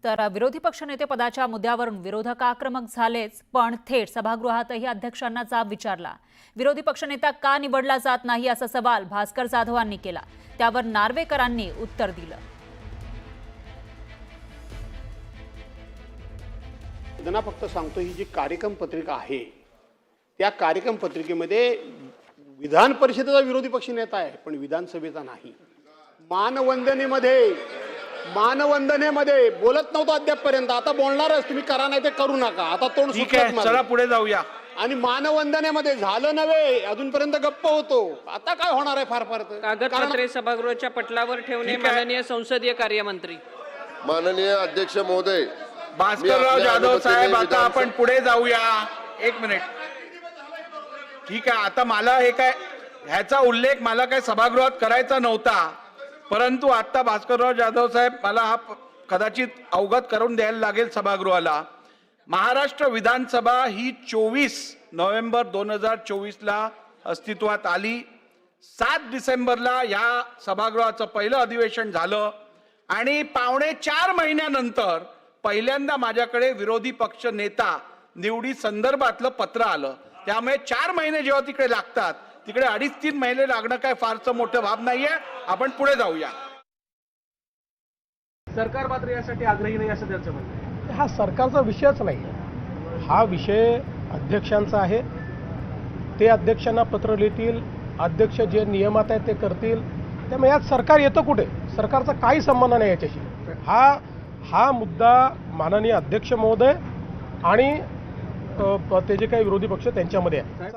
तर विरोधी पक्षनेते पदाच्या मुद्द्यावरून विरोधक आक्रमक झालेच, पण थेट सभागृहातही अध्यक्षांना जाब विचारला। विरोधी पक्षनेता का निवडला जात नाही असा सवाल भास्कर जाधवांनी केला, त्यावर नार्वेकरांनी उत्तर दिलं। त्यांना फक्त सांगतो, ही जी कार्यक्रम पत्रिका आहे त्या कार्यक्रम पत्रिकेमध्ये विधान परिषदेचा विरोधी पक्षनेता आहे, पण विधानसभेचा नाही। मानवंदनेमध्ये बोलत नव्हतो अद्यापपर्यंत, आता बोलणारच, तुम्ही करा नाही ते करू नका, आता तोंड सुटलं। चला पुढे जाऊया। आणि मानवंदनेमध्ये झालं नव्हे, अजूनपर्यंत गप्प होतो, आता काय होणार आहे? फार फार कागदपत्रे सभागृहाच्या पटलावर ठेवणे माननीय संसदीय कार्यमंत्री। माननीय अध्यक्ष महोदय, भास्करराव जाधव साहेब, आता आपण पुढे जाऊया। एक मिनिट, ठीक आहे। आता मला हे काय, ह्याचा उल्लेख मला काय सभागृहात करायचा नव्हता, परंतु आता भास्करराव जाधव साहेब मला हा कदाचित अवगत करून द्यायला लागेल सभागृहाला। महाराष्ट्र विधानसभा ही 24 नोव्हेंबर 2024 ला अस्तित्वात आली। 7 डिसेंबरला या सभागृहाचं पहिलं अधिवेशन झालं आणि 4.5 महिन्यानंतर पहिल्यांदा माझ्याकडे विरोधी पक्ष नेता निवडी संदर्भातलं पत्र आलं। त्यामुळे 4 महिने जेव्हा तिकडे लागतात, तिकडे 2.5-3 महिने लागणं काय फारसं मोठं बाब नाहीये। आपण पुढे जाऊया। सरकार मात्र यासाठी आग्रही नाही असं त्यांचं म्हणणं आहे। हा सरकारचा विषयच नाही, हा विषय अध्यक्षांचा आहे। ते अध्यक्षांना पत्र लिहितील, अध्यक्ष जे नियमात आहे ते करतील, त्यामुळे यात सरकार येतं कुठे? सरकारचा काही संबंध नाही याच्याशी। हा मुद्दा माननीय अध्यक्ष महोदय आणि ते जे काही विरोधी पक्ष त्यांच्यामध्ये आहे।